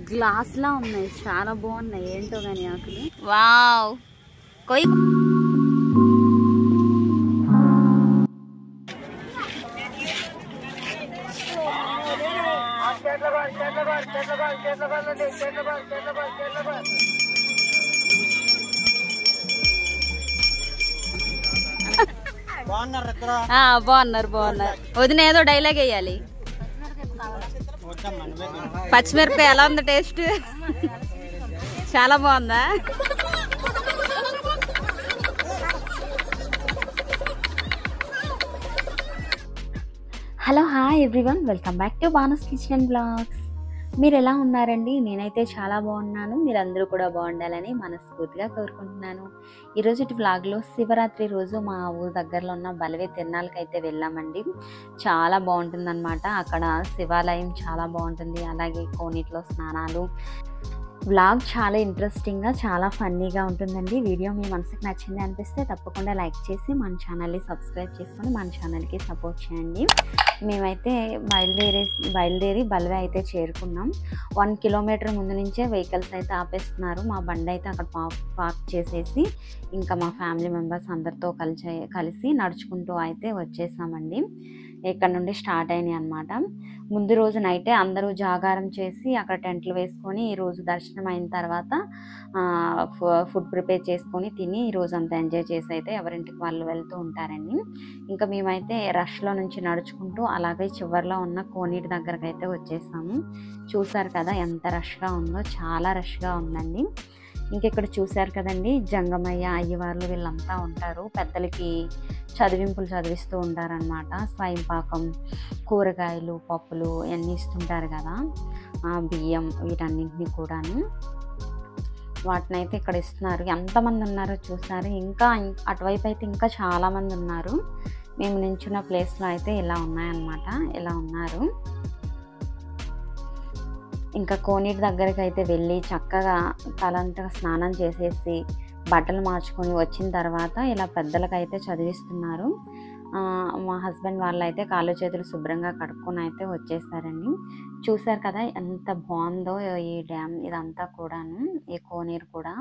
Glass లా ఉన్నాయి, చాలా బాగున్నాయి. ఏంటో గానీ ఆకులు. వావ్ కొయ్ బాగున్నారు బాగున్నారు. వదిన ఏదో డైలాగ్ వేయాలి. పచ్చిమిరపకాయ ఎలా ఉంది టేస్ట్? చాలా బాగుందా? Hello hi everyone, welcome back to Banas kitchen and blogs. మీరు ఎలా ఉన్నారండి? నేనైతే చాలా బాగున్నాను. మీరందరూ కూడా బాగుండాలని మనస్ఫూర్తిగా కోరుకుంటున్నాను. ఈరోజు వ్లాగ్లో శివరాత్రి రోజు మా ఊరు దగ్గరలో ఉన్న బలవే తిరణాలకి అయితే వెళ్ళామండి. చాలా బాగుంటుందన్నమాట. అక్కడ శివాలయం చాలా బాగుంటుంది. అలాగే కోనేటిలో స్నానాలు. వ్లాగ్ చాలా ఇంట్రెస్టింగ్గా, చాలా ఫన్నీగా ఉంటుందండి. వీడియో మీ మనసుకు నచ్చింది అనిపిస్తే తప్పకుండా లైక్ చేసి మన ఛానల్ని సబ్స్క్రైబ్ చేసుకొని మన ఛానల్కి సపోర్ట్ చేయండి. మేమైతే బయలుదేరి బల్వే అయితే చేరుకున్నాం. 1 కిలోమీటర్ ముందు నుంచే వెహికల్స్ అయితే ఆపేస్తున్నారు. మా బండి అయితే అక్కడ పార్క్ చేసేసి ఇంకా మా ఫ్యామిలీ మెంబర్స్ అందరితో కలిసి నడుచుకుంటూ అయితే వచ్చేసామండి. ఇక్కడ నుండి స్టార్ట్ అయినాయి అన్నమాట. ముందు రోజు నైటే అందరూ జాగారం చేసి అక్కడ టెంట్లు వేసుకొని ఈరోజు దర్శనం అయిన తర్వాత ఫుడ్ ప్రిపేర్ చేసుకొని తిని ఈరోజు అంతా ఎంజాయ్ చేసి అయితే ఎవరింటికి వాళ్ళు వెళ్తూ ఉంటారండి. ఇంకా మేమైతే రష్లో నుంచి నడుచుకుంటూ అలాగే చివరిలో ఉన్న కోనేటి దగ్గరకు అయితే వచ్చేసాము. చూసారు కదా ఎంత రష్గా ఉందో, చాలా రష్గా ఉందండి. ఇంకెక్కడ చూశారు కదండి, జంగమయ్య అయ్యవార్లు వీళ్ళంతా ఉంటారు. పెద్దలకి చదివింపులు చదివిస్తూ ఉంటారనమాట. స్వయంపాకం, కూరగాయలు, పప్పులు అన్నీ ఇస్తుంటారు కదా, బియ్యం వీటన్నింటినీ కూడాను. వాటిని అయితే ఇక్కడ ఇస్తున్నారు. ఎంతమంది ఉన్నారో చూసారు. ఇంకా అటువైపు అయితే ఇంకా చాలామంది ఉన్నారు. మేము నించున్న ప్లేస్లో అయితే ఇలా ఉన్నాయన్నమాట, ఇలా ఉన్నారు. ఇంకా కోనేటి దగ్గరికి అయితే వెళ్ళి చక్కగా తలంతా స్నానం చేసేసి బట్టలు మార్చుకొని వచ్చిన తర్వాత ఇలా పెద్దలకైతే చదివిస్తున్నారు. మా హస్బెండ్ వాళ్ళు అయితే కాళ్ళు చేతులు శుభ్రంగా కడుక్కొని అయితే వచ్చేసారండి. చూసారు కదా ఎంత బాగుందో ఈ డ్యామ్, ఇదంతా కూడాను. ఈ కోనేరు కూడా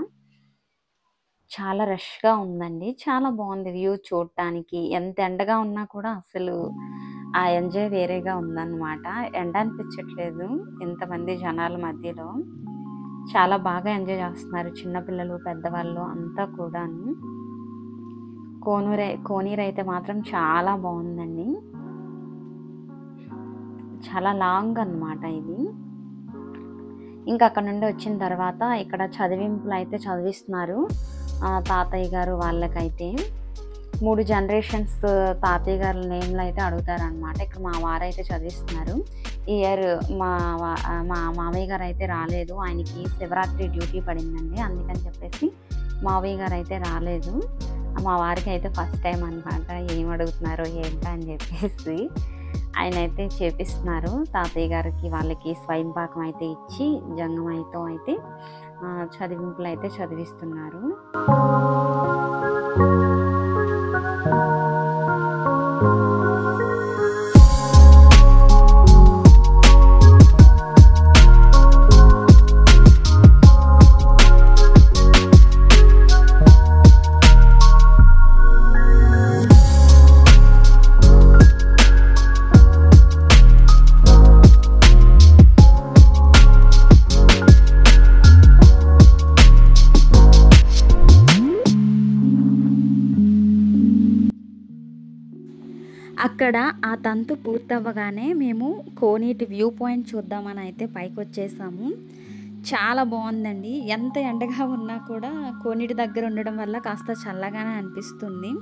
చాలా రష్గా ఉందండి. చాలా బాగుంది వ్యూ చూడటానికి. ఎంత ఎండగా ఉన్నా కూడా అసలు ఆ ఎంజాయ్ వేరేగా ఉందన్నమాట. ఎండ అనిపించట్లేదు ఇంతమంది జనాల మధ్యలో. చాలా బాగా ఎంజాయ్ చేస్తున్నారు చిన్నపిల్లలు, పెద్దవాళ్ళు అంతా కూడాను. కోనేరు అయితే మాత్రం చాలా బాగుందండి. చాలా లాంగ్ అన్నమాట ఇది. ఇంకా అక్కడ నుండి వచ్చిన తర్వాత ఇక్కడ చదివింపులు అయితే చదివిస్తున్నారు. తాతయ్య గారు వాళ్ళకైతే 3 జనరేషన్స్ తాతయ్య గారి నేమ్లు అయితే అడుగుతారనమాట. ఇక్కడ మా వారైతే చదివిస్తున్నారు. ఈ ఇయర్ మా మామయ్య గారు అయితే రాలేదు. ఆయనకి శివరాత్రి డ్యూటీ పడిందండి. అందుకని చెప్పేసి మావయ్య గారు అయితే రాలేదు. మా వారికి అయితే ఫస్ట్ టైం అనమాట. ఏం అడుగుతున్నారో ఏంటో అని చెప్పేసి ఆయన అయితే చేపిస్తున్నారు. తాతయ్య గారికి వాళ్ళకి స్వయంపాకం అయితే ఇచ్చి జంగమైతో అయితే చదివింపులు అయితే చదివిస్తున్నారు. అక్కడ ఆ తంతు పూర్తవ్వగానే మేము కోనేటి వ్యూ పాయింట్ చూద్దామని అయితే పైకి వచ్చేసాము. చాలా బాగుందండి. ఎంత ఎండగా ఉన్నా కూడా కోనేటి దగ్గర ఉండడం వల్ల కాస్త చల్లగానే అనిపిస్తుంది.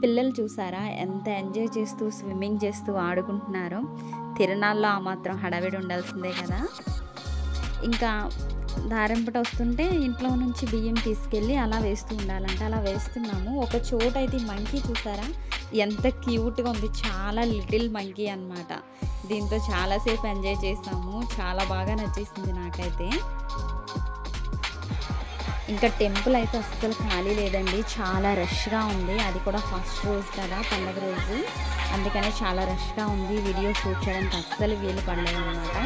పిల్లలు చూసారా ఎంత ఎంజాయ్ చేస్తూ స్విమ్మింగ్ చేస్తూ ఆడుకుంటున్నారో. తిరణాల్లో ఆ మాత్రం హడావిడి ఉండాల్సిందే కదా. ఇంకా దారింపట వస్తుంటే ఇంట్లో నుంచి బియ్యం తీసుకెళ్ళి అలా వేస్తూ ఉండాలంటే అలా వేస్తున్నాము. ఒక చోట అయితే మంకీ చూసారా ఎంత క్యూట్గా ఉంది. చాలా లిటిల్ మంకీ అన్నమాట. దీంతో చాలాసేపు ఎంజాయ్ చేసాము. చాలా బాగా నచ్చేసింది నాకైతే. ఇంకా టెంపుల్ అయితే అస్సలు ఖాళీ లేదండి, చాలా రష్గా ఉంది. అది కూడా ఫస్ట్ రోజు కదా, పండుగ రోజు, అందుకనే చాలా రష్గా ఉంది. వీడియో షూట్ చేయడానికి అస్సలు వీలు పడలేదు అనమాట.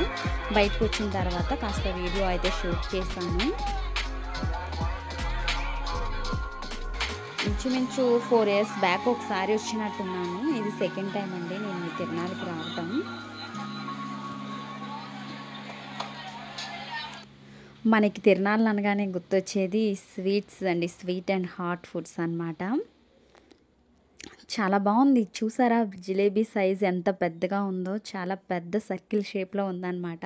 బయటకు వచ్చిన తర్వాత కాస్త వీడియో అయితే షూట్ చేశాను. ఇంచుమించు 4 years బ్యాక్ ఒకసారి వచ్చినట్టున్నాను. ఇది సెకండ్ టైం అండి నేను ఈ తిరునాళ్ళకి రావటం. మనకి తిరునాళ్ళు అనగానే గుర్తొచ్చేది స్వీట్స్ అండి, స్వీట్ అండ్ హాట్ ఫుడ్స్ అన్నమాట. చాలా బాగుంది చూసారా, జిలేబీ సైజ్ ఎంత పెద్దగా ఉందో, చాలా పెద్ద సర్కిల్ షేప్లో ఉందన్నమాట.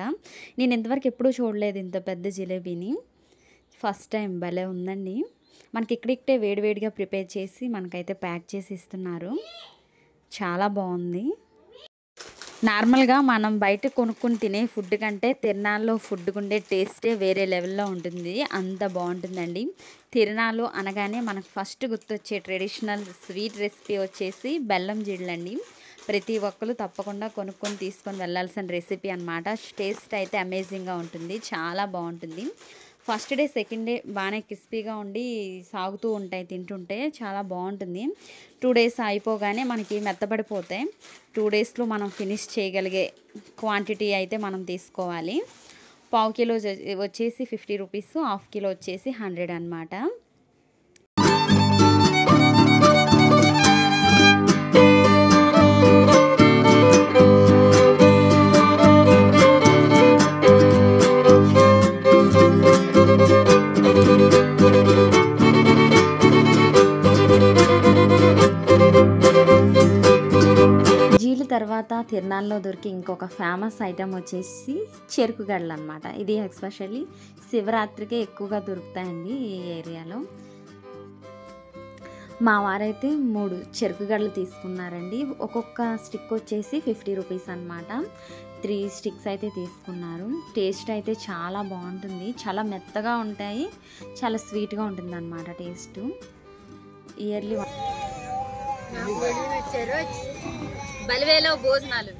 నేను ఇంతవరకు ఎప్పుడూ చూడలేదు ఇంత పెద్ద జిలేబీని, ఫస్ట్ టైం. భలే ఉందండి. మనకి ఇక్కడిక్కడే వేడివేడిగా ప్రిపేర్ చేసి మనకైతే ప్యాక్ చేసి ఇస్తున్నారు. చాలా బాగుంది. నార్మల్గా మనం బయట కొనుక్కొని తినే ఫుడ్ కంటే తిరునాళ్ళలో ఫుడ్ ఉండే టేస్టే వేరే లెవెల్లో ఉంటుంది, అంత బాగుంటుందండి. తిరునాళ్ళు అనగానే మనకు ఫస్ట్ గుర్తొచ్చే ట్రెడిషనల్ స్వీట్ రెసిపీ వచ్చేసి బెల్లం జీళ్ళండి. ప్రతి ఒక్కరు తప్పకుండా కొనుక్కొని తీసుకొని వెళ్ళాల్సిన రెసిపీ అన్నమాట. టేస్ట్ అయితే అమేజింగ్గా ఉంటుంది, చాలా బాగుంటుంది. ఫస్ట్ డే సెకండ్ డే బాగానే క్రిస్పీగా ఉండి సాగుతూ ఉంటాయి, తింటుంటే చాలా బాగుంటుంది. 2 days అయిపోగానే మనకి మెత్తబడిపోతాయి. 2 daysలో మనం ఫినిష్ చేయగలిగే క్వాంటిటీ అయితే మనం తీసుకోవాలి. 1/2 kilo వచ్చేసి 50 rupees, 1/2 kilo వచ్చేసి 100 అన్నమాట. జీలు తర్వాత తిరునాళ్ళలో దొరికి ఇంకొక ఫేమస్ ఐటెం వచ్చేసి చెరుకు గడలు అనమాట. ఇది ఎస్పెషల్లీ శివరాత్రికే ఎక్కువగా దొరుకుతాయండి ఈ ఏరియాలో. మా వారైతే 3 చెరుకు గడలు తీసుకున్నారండి. ఒక్కొక్క స్టిక్ వచ్చేసి 50 rupees అనమాట. 3 sticks అయితే తీసుకున్నారు. టేస్ట్ అయితే చాలా బాగుంటుంది, చాలా మెత్తగా ఉంటాయి, చాలా స్వీట్గా ఉంటుంది అనమాట టేస్ట్. ఇయర్లీ బలివేలో భోజనాలు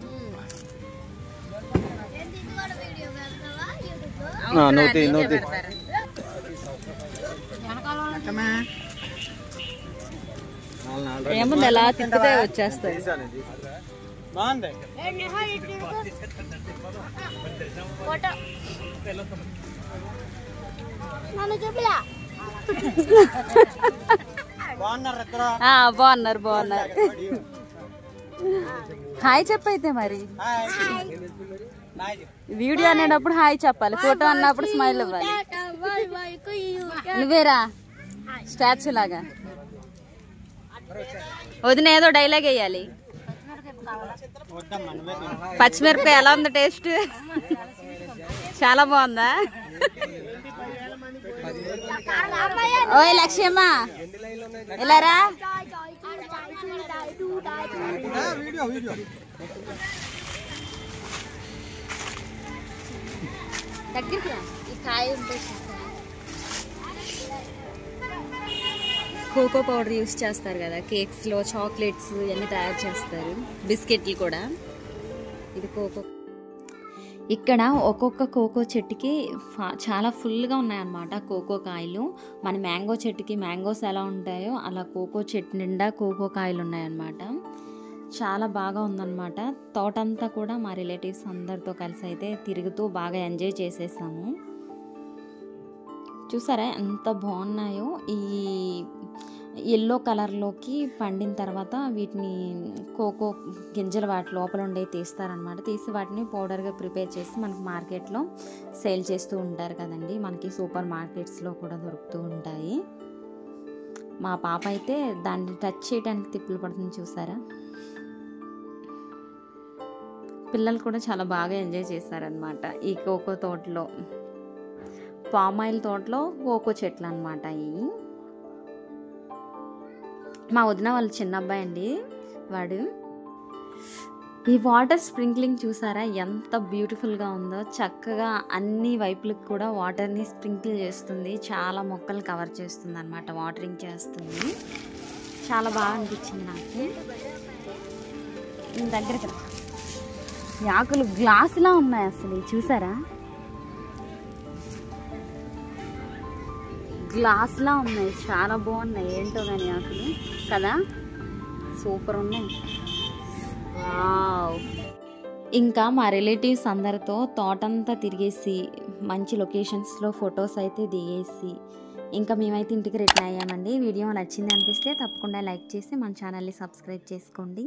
ఏముంది, ఎలా తింటే వచ్చేస్తాయి. బాగున్నారు. హాయ్ చెప్పైతే మరి, వీడియో అనేటప్పుడు హాయ్ చెప్పాలి, ఫోటో అన్నప్పుడు స్మైల్ ఇవ్వాలి. నువ్వేరా స్టాచ్యూ లాగా. వదిన ఏదో డైలాగ్ వేయాలి. పచ్చిమిరపకాయ ఎలా ఉంది టేస్ట్? చాలా బాగుందా? ఓయ్ లక్ష్యమ్మ ఎలారా? దగ్గరికి రా, ఈ కాయ ఉంటే కోకో పౌడర్ యూస్ చేస్తారు కదా, కేక్స్లో చాక్లెట్స్ ఇవన్నీ తయారు చేస్తారు, బిస్కెట్లు కూడా. ఇది కోకో. ఇక్కడ ఒక్కొక్క కోకో చెట్టుకి చాలా ఫుల్గా ఉన్నాయన్నమాట కోకో కాయలు. మన మ్యాంగో చెట్టుకి మ్యాంగోస్ ఎలా ఉంటాయో అలా కోకో చెట్టు నిండా కోకో కాయలు ఉన్నాయన్నమాట. చాలా బాగా ఉందన్నమాట. తోటంతా కూడా మా రిలేటివ్స్ అందరితో కలిసి అయితే తిరుగుతూ బాగా ఎంజాయ్ చేసేసాము. చూసారా ఎంత బాగున్నాయో. ఈ ఎల్లో కలర్లోకి పండిన తర్వాత వీటిని కోకో గింజలు వాటి లోపల ఉండే తీస్తారనమాట. తీసి వాటిని పౌడర్గా ప్రిపేర్ చేసి మనకి మార్కెట్లో సేల్ చేస్తూ ఉంటారు కదండి. మనకి సూపర్ మార్కెట్స్లో కూడా దొరుకుతూ ఉంటాయి. మా పాప అయితే దాన్ని టచ్ చేయడానికి తిప్పులు పడుతుంది చూసారా. పిల్లలు కూడా చాలా బాగా ఎంజాయ్ చేశారనమాట. ఈ కోకో తోటలో, పామాయిల్ తోటలో కోకో చెట్లు అనమాట ఇవి. మా వదిన వాళ్ళ చిన్న అబ్బాయి అండి వాడు. ఈ వాటర్ స్ప్రింక్లింగ్ చూసారా ఎంత బ్యూటిఫుల్గా ఉందో. చక్కగా అన్ని వైపులకు కూడా వాటర్ని స్ప్రింకిల్ చేస్తుంది, చాలా మొక్కలు కవర్ చేస్తుంది అనమాట, వాటరింగ్ చేస్తుంది. చాలా బాగా అనిపించింది నాకు. దగ్గరికి ఆకులు గ్లాసులా ఉన్నాయి అసలు, చూసారా గ్లాస్లా ఉన్నాయి, చాలా బాగున్నాయి. ఏంటో కానీ ఆకులు కదా, సూపర్ ఉన్నాయి. వావ్. ఇంకా మా రిలేటివ్స్ అందరితో తోటంతా తిరిగేసి మంచి లొకేషన్స్లో ఫొటోస్ అయితే దిగేసి ఇంకా మేమైతే ఇంటికి రిటర్న్ అయ్యామండి. వీడియో నచ్చింది అనిపిస్తే తప్పకుండా లైక్ చేసి మన ఛానల్ని సబ్స్క్రైబ్ చేసుకోండి.